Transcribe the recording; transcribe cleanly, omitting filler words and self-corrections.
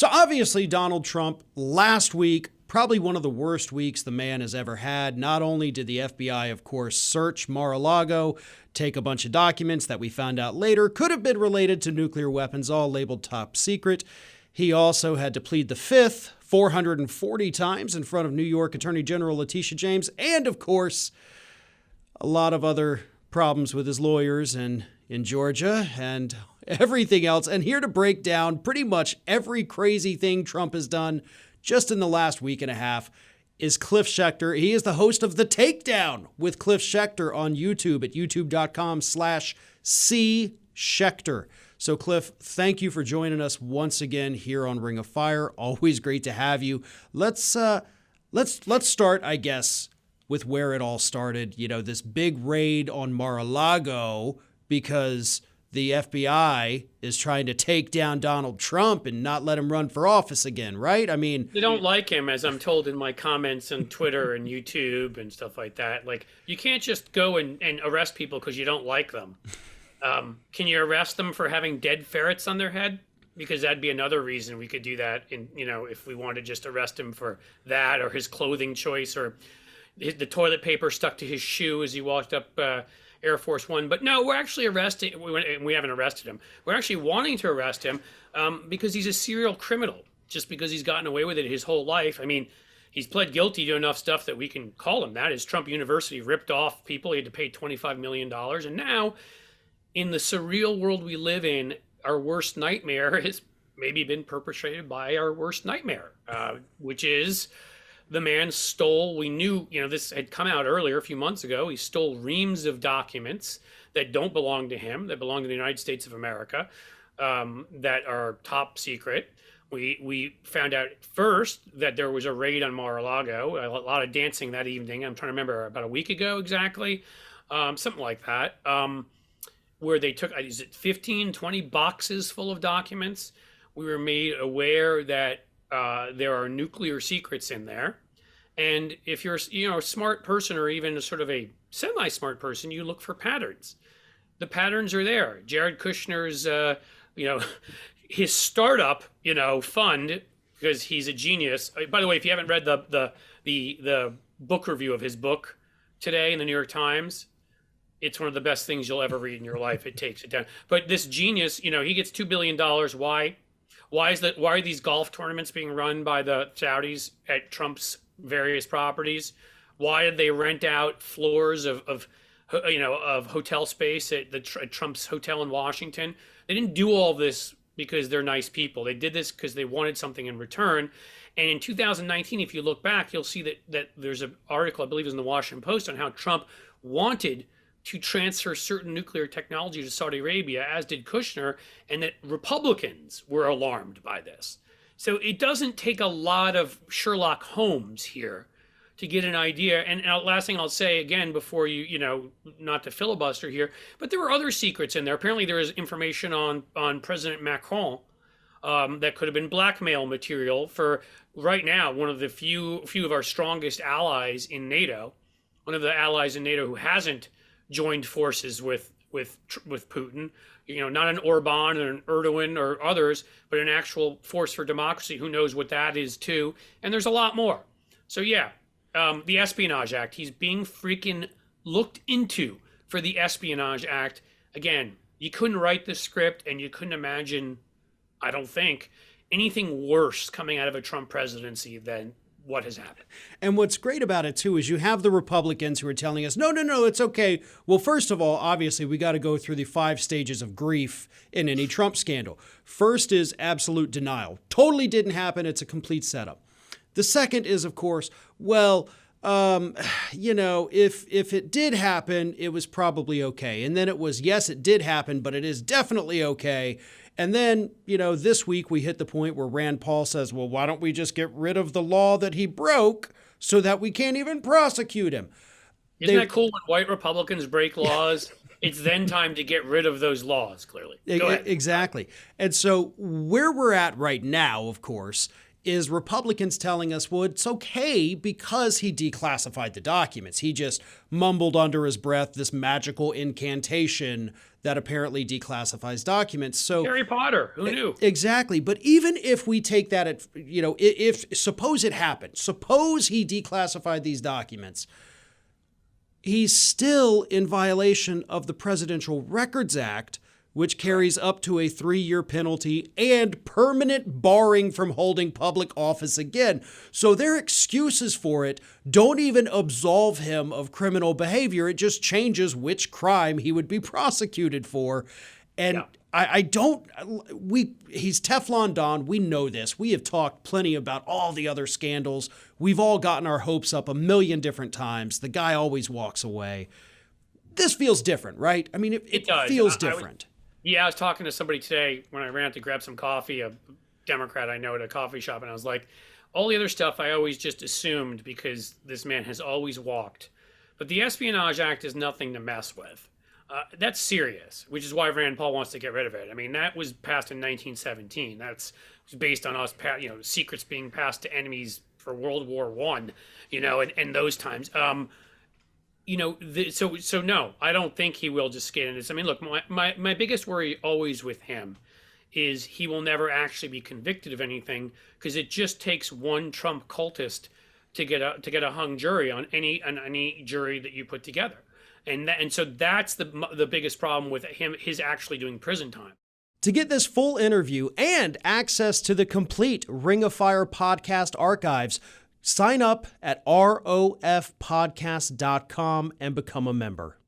So obviously, Donald Trump last week, probably one of the worst weeks the man has ever had. Not only did the FBI, of course, search Mar-a-Lago, take a bunch of documents that we found out later could have been related to nuclear weapons, all labeled top secret. He also had to plead the fifth 440 times in front of New York Attorney General Letitia James, and of course, a lot of other problems with his lawyers and in Georgia and everything else. And here to break down pretty much every crazy thing Trump has done just in the last week and a half is Cliff Schecter. He is the host of The Takedown with Cliff Schecter on YouTube at youtube.com/C Schecter. So Cliff, thank you for joining us once again here on Ring of Fire. Always great to have you. Let's start, I guess, with where it all started. You know, this big raid on Mar-a-Lago because the FBI is trying to take down Donald Trump and not let him run for office again, right? I mean, they don't like him, as I'm told in my comments on Twitter and YouTube and stuff like that. Like, you can't just go and arrest people because you don't like them. Can you arrest them for having dead ferrets on their head? Because that'd be another reason we could do that. If we wanted to just arrest him for that, or his clothing choice, or the toilet paper stuck to his shoe as he walked up Air Force One. But no, we're actually arresting. We haven't arrested him. We're actually wanting to arrest him because he's a serial criminal. Just because he's gotten away with it his whole life. I mean, he's pled guilty to enough stuff that we can call him that. His Trump University ripped off people. He had to pay $25 million. And now, in the surreal world we live in, our worst nightmare has maybe been perpetrated by our worst nightmare, which is the man stole, we knew, this had come out earlier a few months ago. He stole reams of documents that don't belong to him, that belong to the United States of America, that are top secret. We found out first that there was a raid on Mar-a-Lago, a lot of dancing that evening. I'm trying to remember, about a week ago exactly, something like that, where they took, 15, 20 boxes full of documents. We were made aware that there are nuclear secrets in there. And if you're a smart person, or even a sort of a semi-smart person, you look for patterns. The patterns are there. Jared Kushner's, his startup, fund, because he's a genius. By the way, if you haven't read the book review of his book today in the New York Times, it's one of the best things you'll ever read in your life. It takes it down. But this genius, he gets $2 billion. Why? Why are these golf tournaments being run by the Saudis at Trump's various properties? Why did they rent out floors of hotel space at Trump's hotel in Washington? They didn't do all of this because they're nice people. They did this because they wanted something in return. And in 2019, if you look back, you'll see that there's an article, I believe it was in the Washington Post, on how Trump wanted to transfer certain nuclear technology to Saudi Arabia, as did Kushner, and that Republicans were alarmed by this. So it doesn't take a lot of Sherlock Holmes here to get an idea. And last thing I'll say again before not to filibuster here, but there were other secrets in there. Apparently there is information on President Macron that could have been blackmail material for, right now, one of the few of our strongest allies in NATO, one of the allies in NATO who hasn't joined forces with Putin, not an Orban or an Erdogan or others, but an actual force for democracy. Who knows what that is too? And there's a lot more. So yeah, the Espionage Act, he's being freaking looked into for the Espionage Act. Again, you couldn't write the script, and you couldn't imagine, I don't think, anything worse coming out of a Trump presidency than what has happened. And what's great about it, too, is you have the Republicans who are telling us, no, it's okay. Well, first of all, obviously, we got to go through the 5 stages of grief in any Trump scandal. First is absolute denial. Totally didn't happen. It's a complete setup. The second is, of course, well, if it did happen, it was probably okay. And then it was, yes, it did happen, but it is definitely okay. And then, this week we hit the point where Rand Paul says, well, why don't we just get rid of the law that he broke so that we can't even prosecute him? Isn't that cool when white Republicans break laws? It's then time to get rid of those laws, clearly. Go ahead. Exactly. And so where we're at right now, of course, is Republicans telling us, well, it's okay because he declassified the documents. He just mumbled under his breath this magical incantation that apparently declassifies documents. So Harry Potter, who knew? Exactly. But even if we take that at, if suppose it happened, suppose he declassified these documents, he's still in violation of the Presidential Records Act, which carries up to a 3-year penalty and permanent barring from holding public office again. So their excuses for it don't even absolve him of criminal behavior. It just changes which crime he would be prosecuted for. And Yeah. He's Teflon Don. We know this. We have talked plenty about all the other scandals. We've all gotten our hopes up a million different times. The guy always walks away. This feels different, right? I mean, it does. feels different. I was talking to somebody today when I ran out to grab some coffee, a Democrat I know at a coffee shop, and I was like, all the other stuff I always just assumed because this man has always walked. But the Espionage Act is nothing to mess with. That's serious, which is why Rand Paul wants to get rid of it. I mean, that was passed in 1917. That's based on us, secrets being passed to enemies for World War I, and those times. So no, I don't think he will just skate in this. I mean, look, my biggest worry always with him is he will never actually be convicted of anything because it just takes one Trump cultist to get a hung jury on any jury that you put together. And so that's the biggest problem with him, his actually doing prison time. To get this full interview and access to the complete Ring of Fire podcast archives, sign up at rofpodcast.com and become a member.